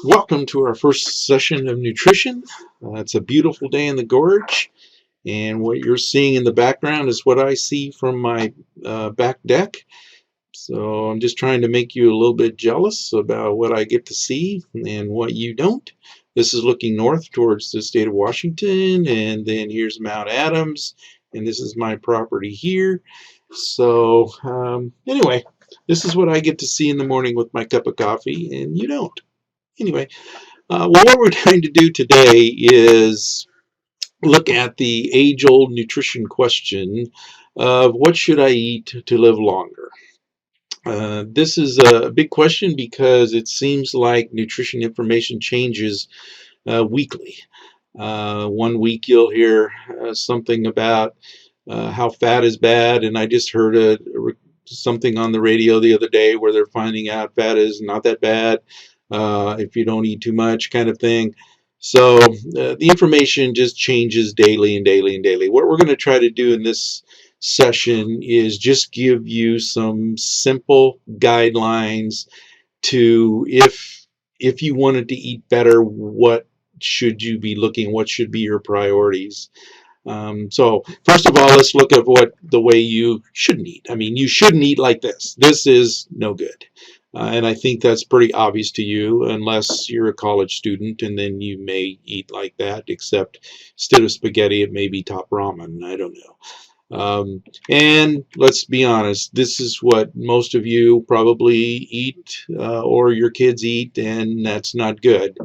Welcome to our first session of nutrition. It's a beautiful day in the gorge, and what you're seeing in the background is what I see from my back deck. So I'm just trying to make you a little bit jealous about what I get to see and what you don't. This is looking north towards the state of Washington, and then here's Mount Adams, and this is my property here. So anyway, this is what I get to see in the morning with my cup of coffee, and you don't. Anyway, well, what we're going to do today is look at the age-old nutrition question of what should I eat to live longer? This is a big question because it seems like nutrition information changes weekly. One week you'll hear something about how fat is bad, and I just heard something on the radio the other day where they're finding out fat is not that bad if you don't eat too much, kind of thing. So the information just changes daily and daily and daily. What we're going to try to do in this session is just give you some simple guidelines to if you wanted to eat better, what should you be looking, what should be your priorities. So first of all, let's look at what the way you shouldn't eat. I mean, you shouldn't eat like this. This is no good. And I think that's pretty obvious to you, unless you're a college student, and then you may eat like that, except instead of spaghetti, it may be top ramen. I don't know. And let's be honest, this is what most of you probably eat or your kids eat, and that's not good.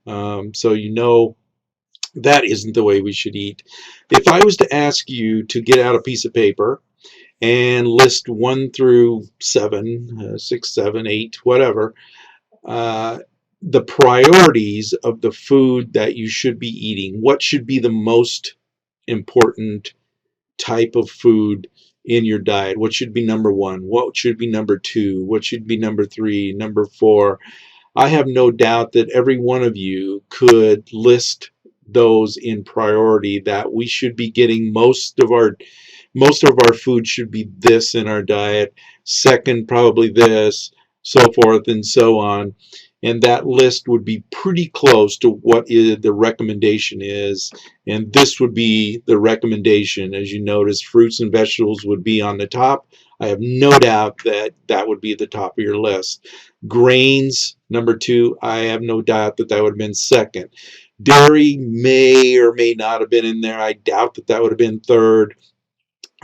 So you know that isn't the way we should eat. If I was to ask you to get out a piece of paper and list 1 through 7, 6, 7, 8, whatever, the priorities of the food that you should be eating, what should be the most important type of food in your diet? What should be number 1? What should be number 2? What should be number 3, number 4? I have no doubt that every one of you could list those in priority, that we should be getting most of our food should be this in our diet, second probably this, so forth and so on. And that list would be pretty close to what the recommendation is. And this would be the recommendation. As you notice, fruits and vegetables would be on the top. I have no doubt that that would be the top of your list. Grains, number 2, I have no doubt that that would have been second. Dairy may or may not have been in there. I doubt that that would have been third.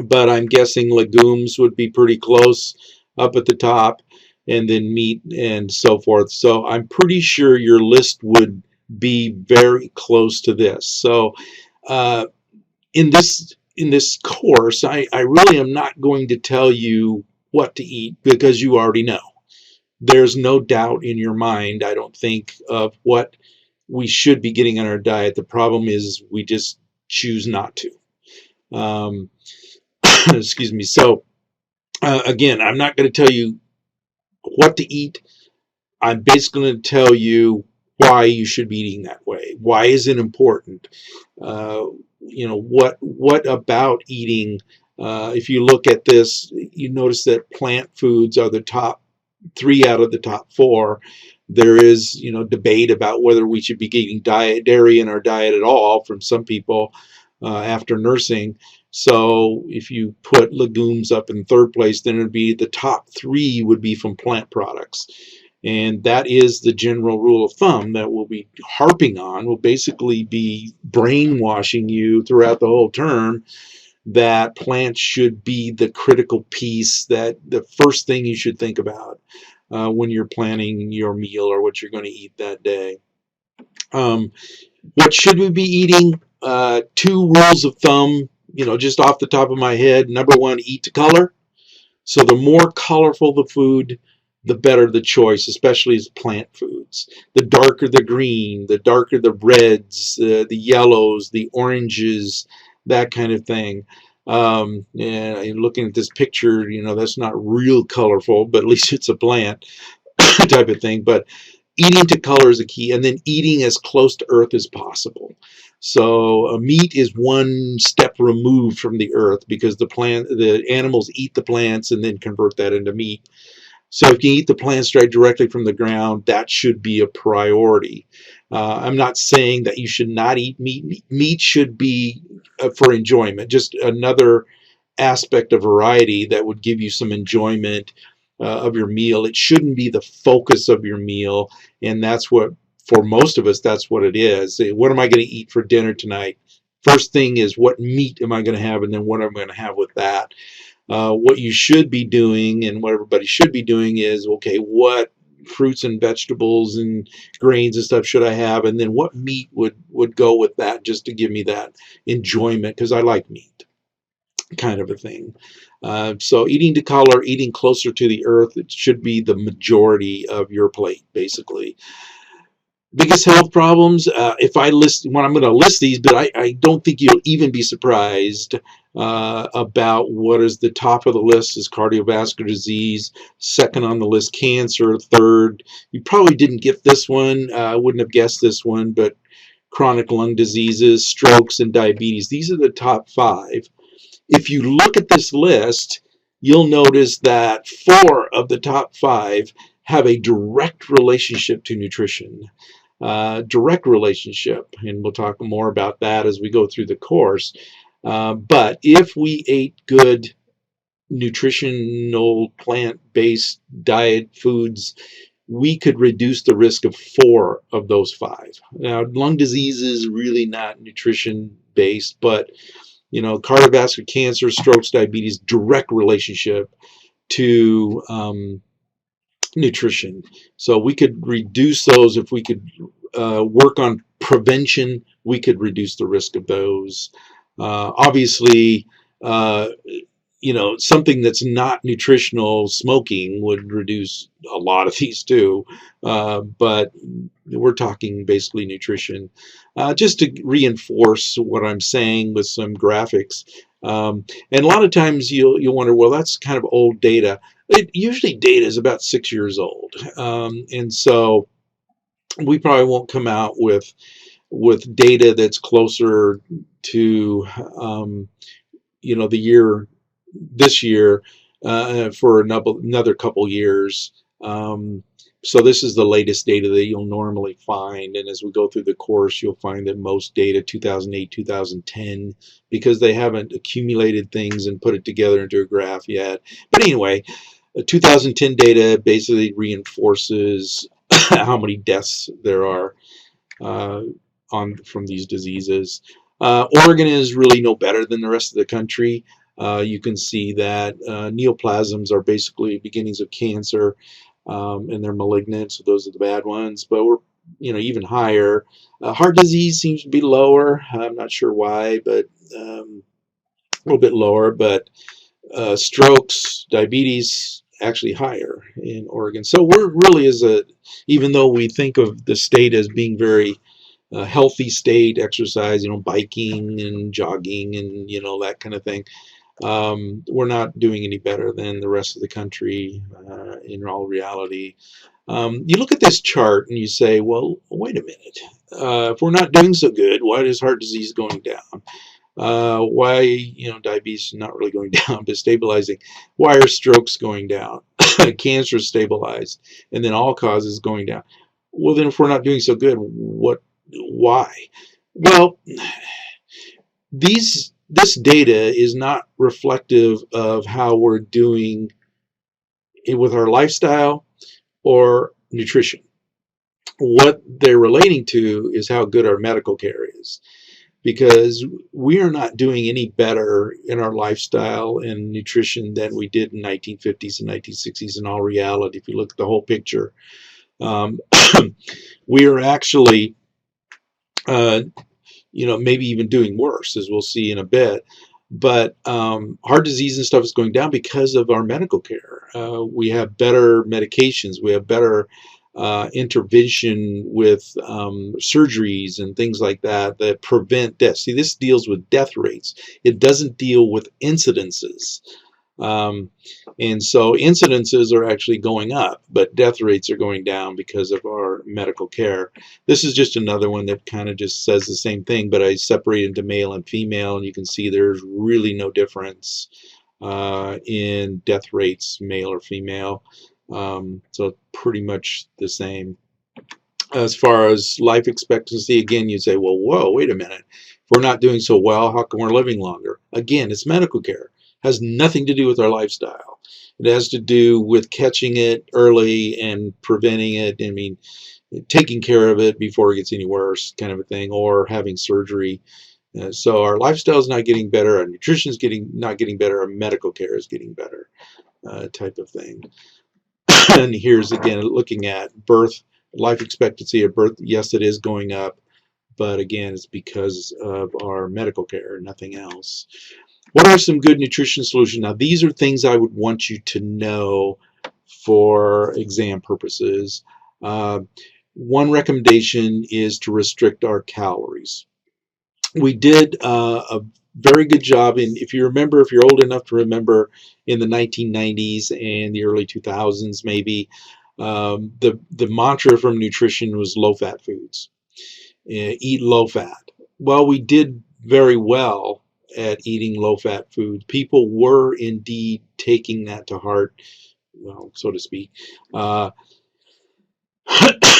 But I'm guessing legumes would be pretty close up at the top, and then meat and so forth. So I'm pretty sure your list would be very close to this. So in this course, I really am not going to tell you what to eat, because you already know. There's no doubt in your mind, I don't think, of what we should be getting in our diet. The problem is we just choose not to. Excuse me. So again, I'm not going to tell you what to eat. I'm basically going to tell you why you should be eating that way. Why is it important? You know, what about eating? If you look at this, you notice that plant foods are the top 3 out of the top 4. There is, you know, debate about whether we should be eating dairy in our diet at all from some people after nursing. So if you put legumes up in third place, then it would be the top 3 would be from plant products. And that is the general rule of thumb that we'll be harping on, will basically be brainwashing you throughout the whole term that plants should be the critical piece, that the first thing you should think about when you're planning your meal or what you're going to eat that day. What should we be eating? 2 rules of thumb, you know, just off the top of my head. Number 1, eat to color. So the more colorful the food, the better the choice, especially as plant foods. The darker the green, the darker the reds, the yellows, the oranges, that kind of thing. And looking at this picture, you know, that's not real colorful, but at least it's a plant type of thing. But eating to color is a key, and then eating as close to earth as possible. So meat is one step removed from the earth, because the animals eat the plants and then convert that into meat. So if you eat the plants directly from the ground, that should be a priority. I'm not saying that you should not eat meat. Meat should be for enjoyment, just another aspect of variety that would give you some enjoyment of your meal. It shouldn't be the focus of your meal, and that's what, for most of us, that's what it is. What am I going to eat for dinner tonight? First thing is, what meat am I going to have, and then what am I going to have with that? What you should be doing, and what everybody should be doing, is, okay, what fruits and vegetables and grains and stuff should I have, and then what meat would go with that, just to give me that enjoyment, because I like meat, kind of a thing. So eating to color, eating closer to the earth, it should be the majority of your plate, basically. Biggest health problems, if I list, well, I'm going to list these, but I don't think you'll even be surprised about what is the top of the list is cardiovascular disease, second on the list cancer, third, you probably didn't get this one, I wouldn't have guessed this one, but chronic lung diseases, strokes, and diabetes. These are the top 5. If you look at this list, you'll notice that 4 of the top 5 have a direct relationship to nutrition. Direct relationship, and we'll talk more about that as we go through the course. But if we ate good nutritional plant-based diet foods, we could reduce the risk of 4 of those 5. Now, lung disease is really not nutrition based, but cardiovascular cancer, strokes, diabetes, direct relationship to nutrition. So we could reduce those. If we could work on prevention, we could reduce the risk of those. Obviously, something that's not nutritional, smoking, would reduce a lot of these too. But we're talking basically nutrition. Just to reinforce what I'm saying with some graphics. And a lot of times you'll wonder, well, that's kind of old data. Usually data is about 6 years old. And so we probably won't come out with data that's closer to the year, this year, for another couple years. So this is the latest data that you'll normally find, and as we go through the course, you'll find that most data 2008, 2010, because they haven't accumulated things and put it together into a graph yet. But anyway, 2010 data basically reinforces how many deaths there are from these diseases. Oregon is really no better than the rest of the country. You can see that neoplasms are basically beginnings of cancer, and they're malignant, so those are the bad ones. But we're even higher. Heart disease seems to be lower. I'm not sure why, but a little bit lower. But strokes, diabetes, actually higher in Oregon. So we're really, even though we think of the state as being very healthy state, exercise, biking and jogging and that kind of thing, we're not doing any better than the rest of the country in all reality. You look at this chart and you say, well, wait a minute. If we're not doing so good, why is heart disease going down? Why, diabetes is not really going down, but stabilizing. Why are strokes going down? Cancer is stabilized, and then all causes going down. Well, then if we're not doing so good, why? Well, this data is not reflective of how we're doing with our lifestyle or nutrition. What they're relating to is how good our medical care is, because we are not doing any better in our lifestyle and nutrition than we did in 1950s and 1960s in all reality. If you look at the whole picture, we are actually maybe even doing worse, as we'll see in a bit. But heart disease and stuff is going down because of our medical care. We have better medications. We have better intervention with surgeries and things like that that prevent death. See, this deals with death rates. It doesn't deal with incidences. And so incidences are actually going up, but death rates are going down because of our medical care. This is just another one that kind of just says the same thing, but I separate into male and female, and you can see there's really no difference in death rates, male or female. So pretty much the same. As far as life expectancy, again, you say, well, whoa, wait a minute. If we're not doing so well, how come we're living longer? Again, it's medical care. It has nothing to do with our lifestyle. It has to do with catching it early and preventing it. I mean, taking care of it before it gets any worse, kind of a thing, or having surgery. So our lifestyle is not getting better, our nutrition is not getting better, our medical care is getting better, type of thing. And here's again looking at birth, life expectancy at birth. Yes, it is going up, but again, it's because of our medical care, nothing else. What are some good nutrition solutions? Now, these are things I would want you to know for exam purposes. Uh, One recommendation is to restrict our calories. We did a very good job in, if you remember, if you're old enough to remember, in the 1990s and the early 2000s, maybe, the mantra from nutrition was low-fat foods. Eat low-fat. Well, we did very well at eating low-fat food. People were indeed taking that to heart, well, so to speak.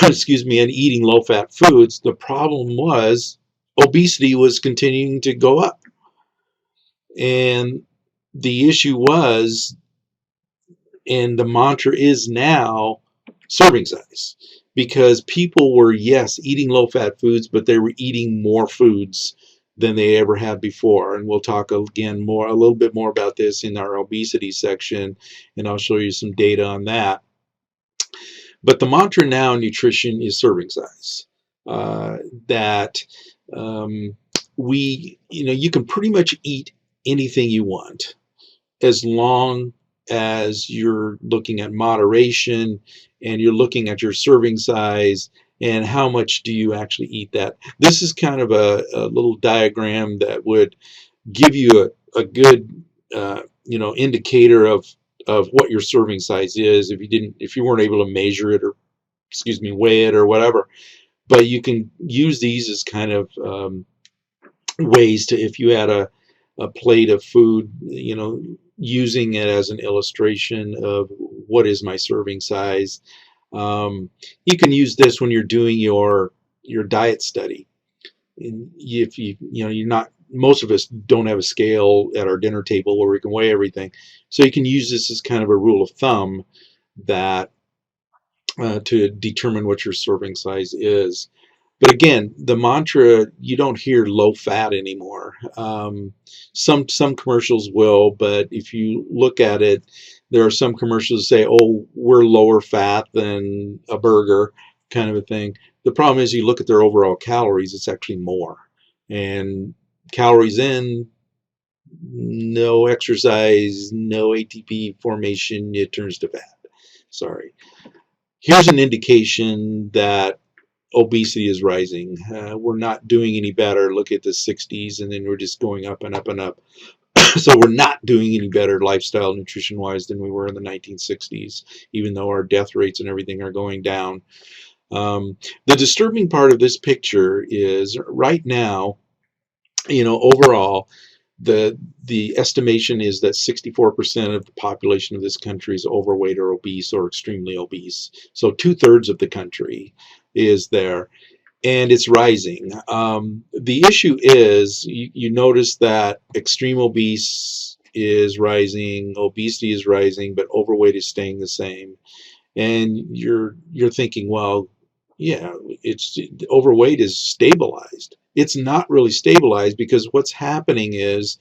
Excuse me, and eating low-fat foods. The problem was obesity was continuing to go up. And the issue was, and the mantra is now, serving size. Because people were, yes, eating low-fat foods, but they were eating more foods than they ever had before. And we'll talk again a little bit more about this in our obesity section, and I'll show you some data on that. But the mantra now in nutrition is serving size. That you can pretty much eat anything you want as long as you're looking at moderation and you're looking at your serving size and how much do you actually eat that. This is kind of a little diagram that would give you a good indicator of what your serving size is if you weren't able to measure it, or weigh it or whatever. But you can use these as kind of ways to, if you had a plate of food, using it as an illustration of what is my serving size. You can use this when you're doing your diet study. And if you're not, most of us don't have a scale at our dinner table where we can weigh everything. So you can use this as kind of a rule of thumb that to determine what your serving size is. But again, the mantra, you don't hear low fat anymore. Some commercials will, but if you look at it, there are some commercials that say, oh, we're lower fat than a burger, kind of a thing. The problem is you look at their overall calories, it's actually more. And calories in, no exercise, no ATP formation, it turns to fat. Sorry. Here's an indication that obesity is rising. We're not doing any better. Look at the 60s, and then we're just going up and up and up. So we're not doing any better lifestyle nutrition-wise than we were in the 1960s, even though our death rates and everything are going down. The disturbing part of this picture is right now, overall, the estimation is that 64% of the population of this country is overweight or obese or extremely obese. So 2/3 of the country is there, and it's rising. The issue is you notice that extreme obese is rising, obesity is rising, but overweight is staying the same. And you're thinking, well, yeah, it's overweight is stabilized. It's not really stabilized, because what's happening is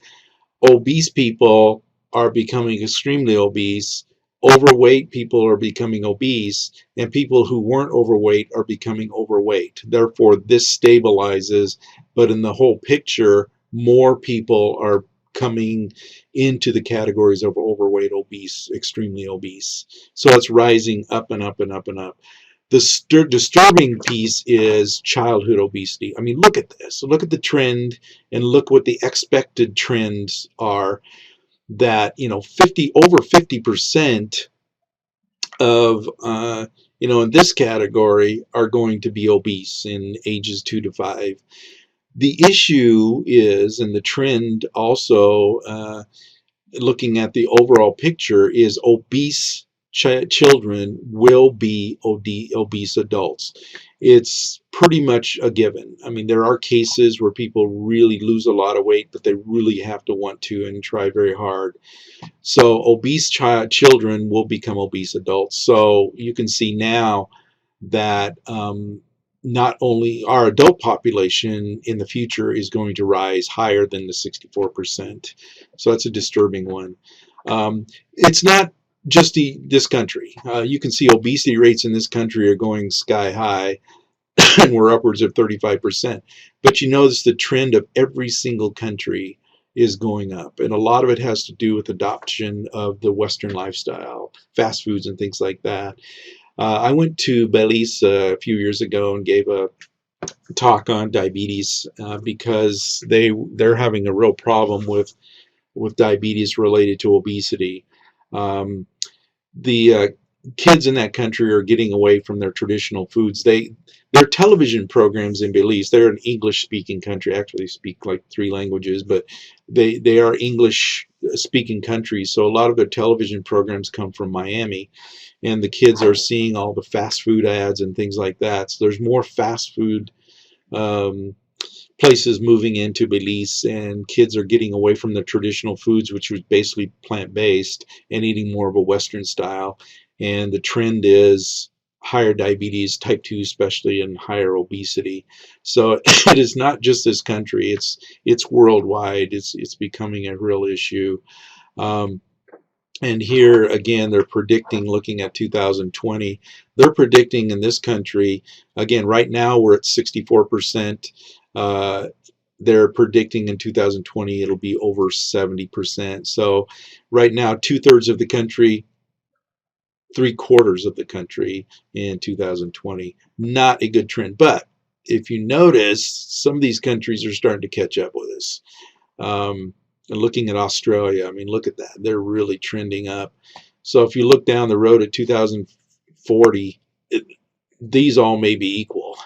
obese people are becoming extremely obese, overweight people are becoming obese, and people who weren't overweight are becoming overweight. Therefore, this stabilizes, but in the whole picture, more people are coming into the categories of overweight, obese, extremely obese. So it's rising up and up and up and up. The disturbing piece is childhood obesity. I mean, look at this. Look at the trend, and look what the expected trends are. That over 50% of in this category are going to be obese in ages 2 to 5. The issue is, and the trend also, looking at the overall picture, is obese children will be obese adults. It's pretty much a given. I mean, there are cases where people really lose a lot of weight, but they really have to want to and try very hard. So obese children will become obese adults. So you can see now that not only our adult population in the future is going to rise higher than the 64%. So that's a disturbing one. It's not just this country. You can see obesity rates in this country are going sky high, and we're upwards of 35%. But you notice the trend of every single country is going up, and a lot of it has to do with adoption of the Western lifestyle, fast foods and things like that. I went to Belize a few years ago and gave a talk on diabetes because they're having a real problem with diabetes related to obesity. The kids in that country are getting away from their traditional foods. Their television programs in Belize, they're an English-speaking country. Actually, they speak like 3 languages, but they are English-speaking countries. So a lot of their television programs come from Miami, and the kids are seeing all the fast food ads and things like that. So there's more fast food places moving into Belize, and kids are getting away from the traditional foods, which was basically plant-based, and eating more of a Western style. And the trend is higher diabetes, type 2 especially, and higher obesity. So it is not just this country, it's worldwide. It's becoming a real issue. And here again, they're predicting, looking at 2020, they're predicting in this country, again, right now we're at 64%. They're predicting in 2020 it'll be over 70%. So right now, 2/3 of the country, 3/4 of the country in 2020. Not a good trend. But if you notice, some of these countries are starting to catch up with us. And looking at Australia, I mean, look at that. They're really trending up. So if you look down the road at 2040, these all may be equal.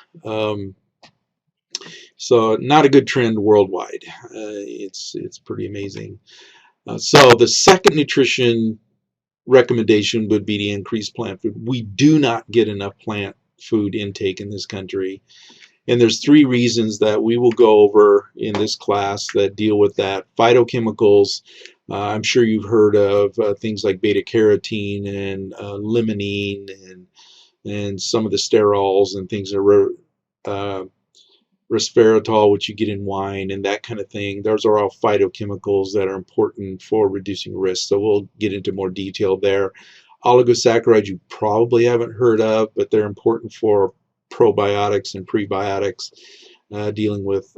So not a good trend worldwide. It's pretty amazing. So the second nutrition recommendation would be to increase plant food. We do not get enough plant food intake in this country. And there's 3 reasons that we will go over in this class that deal with that. Phytochemicals, I'm sure you've heard of things like beta-carotene and limonene and some of the sterols and things that are resveratrol, which you get in wine and that kind of thing. Those are all phytochemicals that are important for reducing risk. So we'll get into more detail there. Oligosaccharides you probably haven't heard of, but they're important for probiotics and prebiotics, dealing with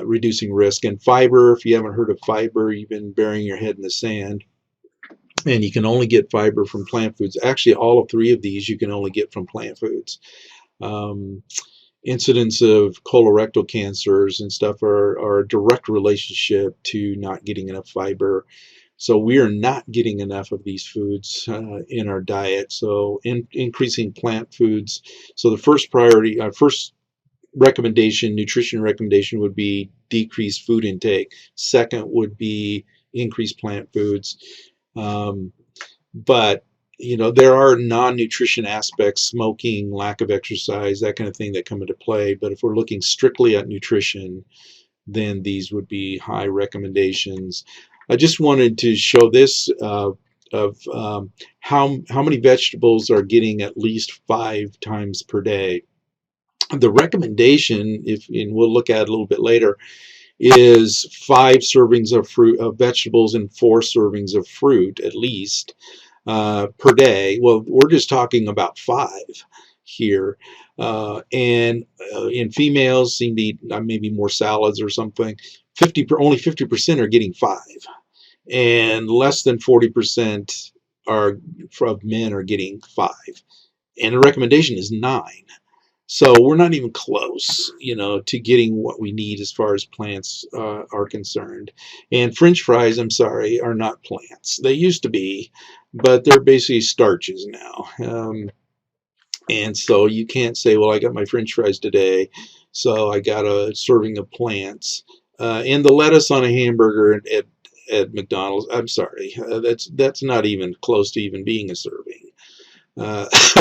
reducing risk. And fiber, if you haven't heard of fiber, you've been burying your head in the sand. And you can only get fiber from plant foods. Actually, all 3 of these you can only get from plant foods. Incidence of colorectal cancers and stuff are a direct relationship to not getting enough fiber. So we are not getting enough of these foods in our diet. So increasing plant foods. So the first priority, first recommendation, nutrition recommendation would be decrease food intake. Second would be increase plant foods. But you know, there are non-nutrition aspects, smoking, lack of exercise, that kind of thing that come into play. But if we're looking strictly at nutrition, then these would be high recommendations. I just wanted to show this of how many vegetables are getting at least 5 times per day. The recommendation, and we'll look at it a little bit later, is 5 servings of fruit, of vegetables, and 4 servings of fruit at least per day. Well, we're just talking about 5 here. And in females seem to eat maybe more salads or something. Only 50% are getting 5, and less than 40% of men are getting 5. And the recommendation is 9. So we're not even close, you know, to getting what we need as far as plants are concerned. And French fries, I'm sorry, are not plants. They used to be, but they're basically starches now. And so you can't say, well, I got my French fries today, so I got a serving of plants. And the lettuce on a hamburger at McDonald's. I'm sorry, that's not even close to even being a serving.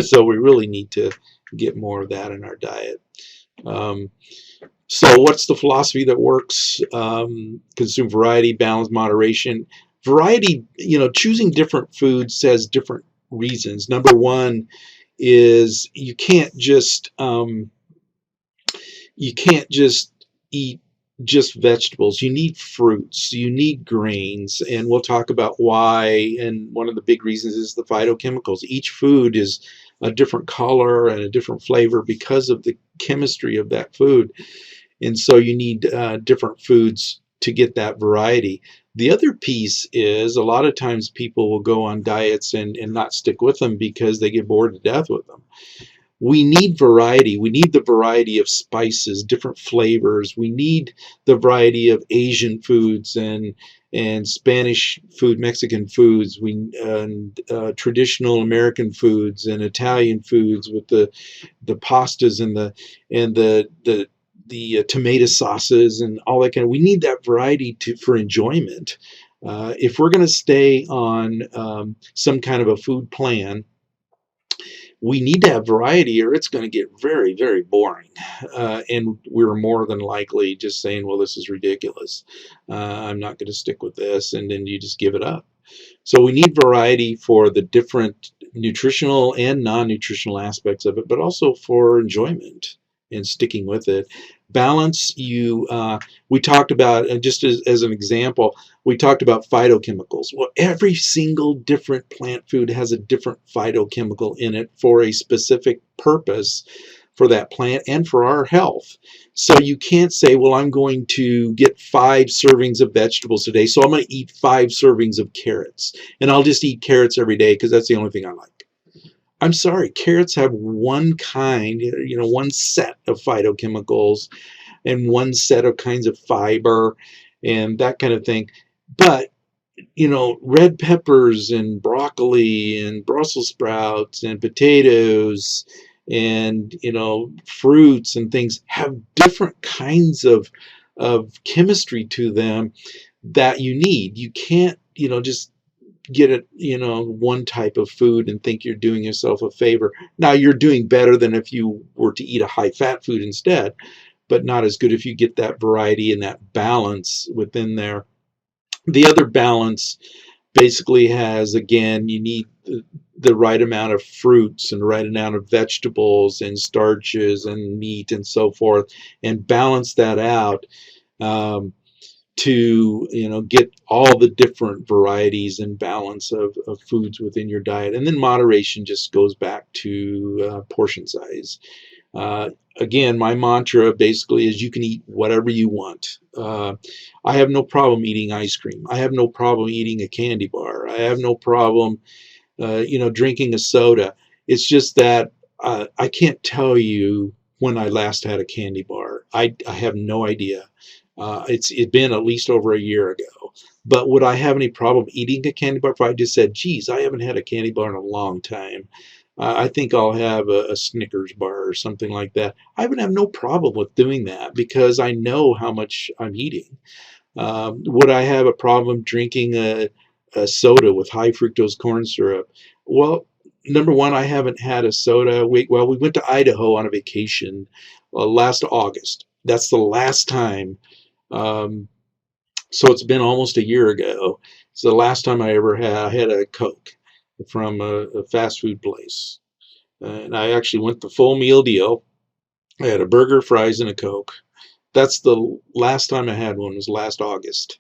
So we really need to get more of that in our diet. Um, so what's the philosophy that works? Consume variety, balance, moderation. Variety, choosing different foods has different reasons. Number one is you can't just eat just vegetables. You need fruits, you need grains, and we'll talk about why. And one of the big reasons is the phytochemicals. Each food is a different color and a different flavor because of the chemistry of that food. And so you need different foods to get that variety. The other piece is a lot of times people will go on diets and not stick with them because they get bored to death with them. We need variety. We need the variety of spices, different flavors. We need the variety of Asian foods and Spanish food, Mexican foods, and traditional American foods and Italian foods with the pastas and the tomato sauces and all that kind of. We need that variety for enjoyment. If we're going to stay on some kind of a food plan, we need to have variety or it's going to get very, very boring. And we're more than likely just saying, well, this is ridiculous. I'm not going to stick with this. And then you just give it up. So we need variety for the different nutritional and non-nutritional aspects of it, but also for enjoyment and sticking with it. Balance, we talked about, and just as an example, we talked about phytochemicals. Well, every single different plant food has a different phytochemical in it for a specific purpose for that plant and for our health. So you can't say, well, I'm going to get 5 servings of vegetables today, so I'm going to eat 5 servings of carrots, and I'll just eat carrots every day because that's the only thing I like. I'm sorry, carrots have one kind, one set of phytochemicals and one set of kinds of fiber and that kind of thing. But red peppers and broccoli and Brussels sprouts and potatoes and fruits and things have different kinds of chemistry to them that you need. You can't just get it one type of food and think you're doing yourself a favor. Now you're doing better than if you were to eat a high fat food instead, but not as good if you get that variety and that balance within there. The other balance basically has, again, you need the right amount of fruits and the right amount of vegetables and starches and meat and so forth, and balance that out to get all the different varieties and balance of foods within your diet. And then moderation just goes back to portion size. Again, my mantra basically is you can eat whatever you want. I have no problem eating ice cream. I have no problem eating a candy bar. I have no problem, drinking a soda. It's just that I can't tell you when I last had a candy bar. I have no idea. It's been at least over a year ago. But would I have any problem eating a candy bar if I just said, geez, I haven't had a candy bar in a long time? I think I'll have a Snickers bar or something like that. I would have no problem with doing that because I know how much I'm eating. Would I have a problem drinking a soda with high fructose corn syrup? Well, number one, I haven't had a soda. We went to Idaho on a vacation last August. That's the last time. So it's been almost a year ago. So the last time I had a Coke from a fast food place. And I actually went the full meal deal. I had a burger, fries, and a Coke. That's the last time I had one, was last August.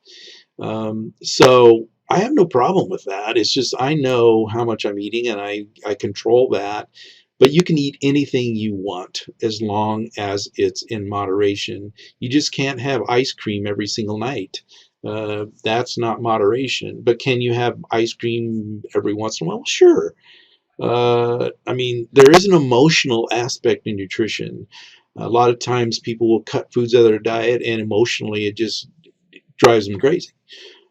So I have no problem with that. It's just I know how much I'm eating and I control that. But you can eat anything you want as long as it's in moderation. You just can't have ice cream every single night. That's not moderation. But can you have ice cream every once in a while? Sure. I mean, there is an emotional aspect in nutrition. A lot of times people will cut foods out of their diet and emotionally it just drives them crazy.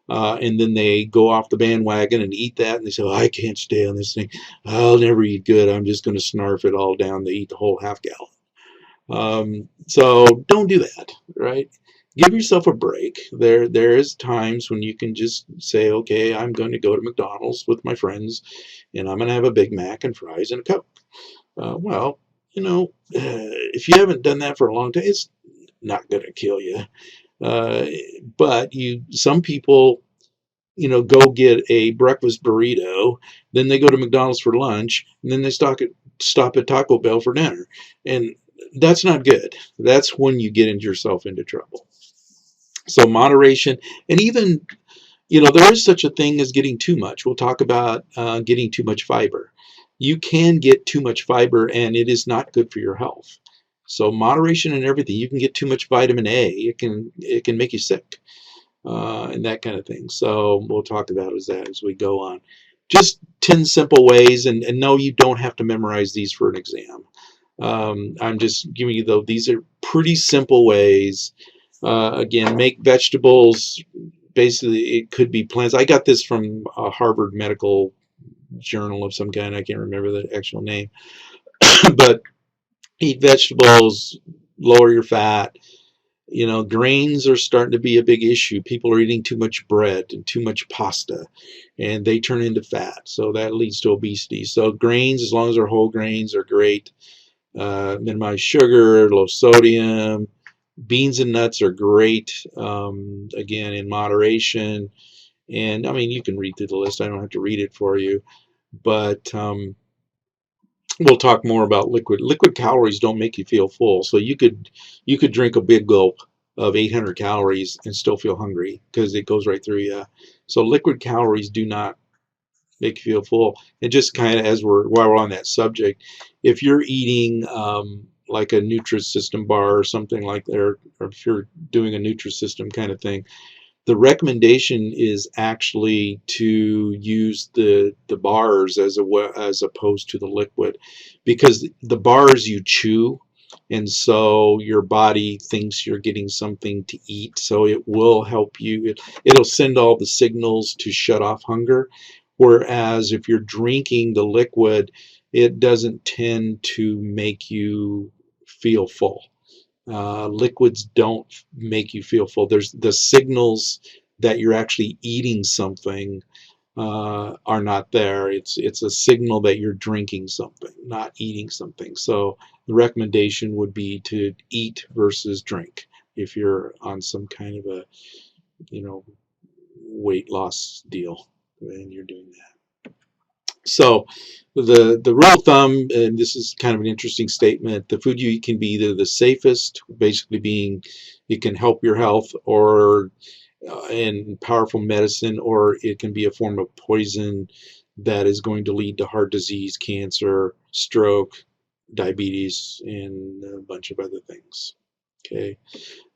And then they go off the bandwagon and eat that and they say, oh, I can't stay on this thing. I'll never eat good. I'm just going to snarf it all down to eat the whole half gallon. So don't do that, right? Give yourself a break. There is times when you can just say, okay, I'm going to go to McDonald's with my friends, and I'm going to have a Big Mac and fries and a Coke. Well, if you haven't done that for a long time, it's not going to kill you. Uh, but some people, go get a breakfast burrito, then they go to McDonald's for lunch, and then they stop at Taco Bell for dinner, and that's not good. That's when you get yourself into trouble. So moderation, and even there is such a thing as getting too much. We'll talk about getting too much fiber. You can get too much fiber, and it is not good for your health. So moderation in everything. You can get too much vitamin A. It can make you sick, and that kind of thing. So we'll talk about that as we go on. Just 10 simple ways, and no, you don't have to memorize these for an exam. I'm just giving you, though, these are pretty simple ways. Again, make vegetables. Basically, it could be plants. I got this from a Harvard Medical Journal of some kind. I can't remember the actual name. But eat vegetables, lower your fat. Grains are starting to be a big issue. People are eating too much bread and too much pasta, and they turn into fat. So that leads to obesity. So grains, as long as they're whole grains, are great. Minimize sugar, low sodium. Beans and nuts are great, again, in moderation. And I mean, you can read through the list. I don't have to read it for you. But we'll talk more about liquid. Liquid calories don't make you feel full. So you could drink a big gulp of 800 calories and still feel hungry because it goes right through you. So liquid calories do not make you feel full. And just kind of while we're on that subject, if you're eating like a Nutrisystem bar or something like that, or if you're doing a Nutrisystem kind of thing, the recommendation is actually to use the bars as opposed to the liquid, because the bars you chew, and so your body thinks you're getting something to eat, so it will help you. It'll send all the signals to shut off hunger, whereas if you're drinking the liquid, it doesn't tend to make you feel full. Liquids don't make you feel full. There's the signals that you're actually eating something are not there. It's a signal that you're drinking something, not eating something. So the recommendation would be to eat versus drink if you're on some kind of a weight loss deal and you're doing that. So the rule of thumb, and this is kind of an interesting statement, the food you eat can be either the safest, basically being it can help your health, or and powerful medicine, or it can be a form of poison that is going to lead to heart disease, cancer, stroke, diabetes, and a bunch of other things. Okay.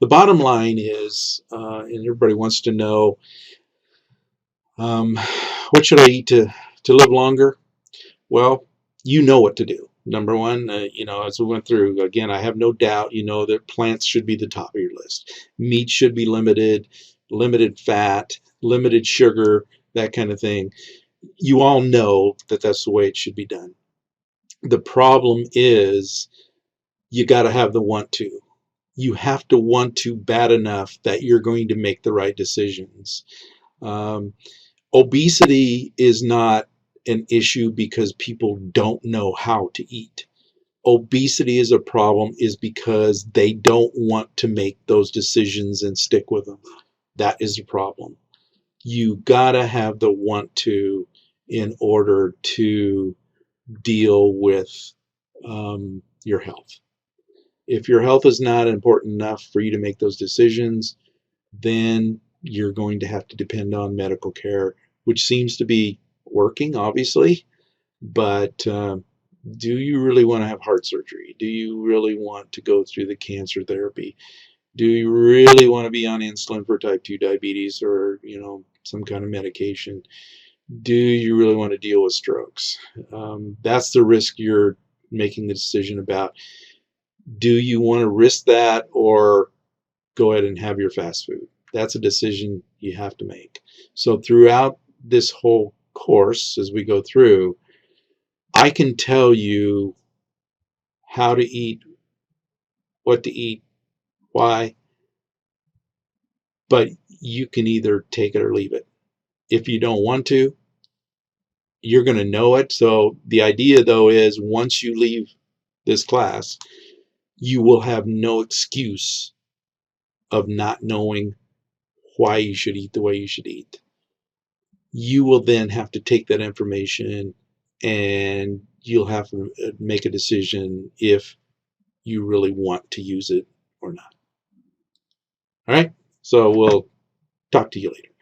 The bottom line is, and everybody wants to know, what should I eat to live longer? Well, you know what to do. Number one, as we went through, again, I have no doubt, that plants should be the top of your list. Meat should be limited fat, limited sugar, that kind of thing. You all know that that's the way it should be done. The problem is you got to have the want to. You have to want to bad enough that you're going to make the right decisions. Um, Obesity is not an issue because people don't know how to eat. Obesity is a problem is because they don't want to make those decisions and stick with them. That is a problem. You gotta have the want to in order to deal with your health. If your health is not important enough for you to make those decisions, then you're going to have to depend on medical care, which seems to be working, obviously. But do you really want to have heart surgery? Do you really want to go through the cancer therapy? Do you really want to be on insulin for type 2 diabetes, or some kind of medication? Do you really want to deal with strokes? That's the risk you're making the decision about. Do you want to risk that, or go ahead and have your fast food? That's a decision you have to make. So throughout this whole course, as we go through, I can tell you how to eat, what to eat, why, but you can either take it or leave it. If you don't want to, you're going to know it. So the idea, though, is once you leave this class, you will have no excuse of not knowing why you should eat the way you should eat. You will then have to take that information and you'll have to make a decision if you really want to use it or not. All right, so we'll talk to you later.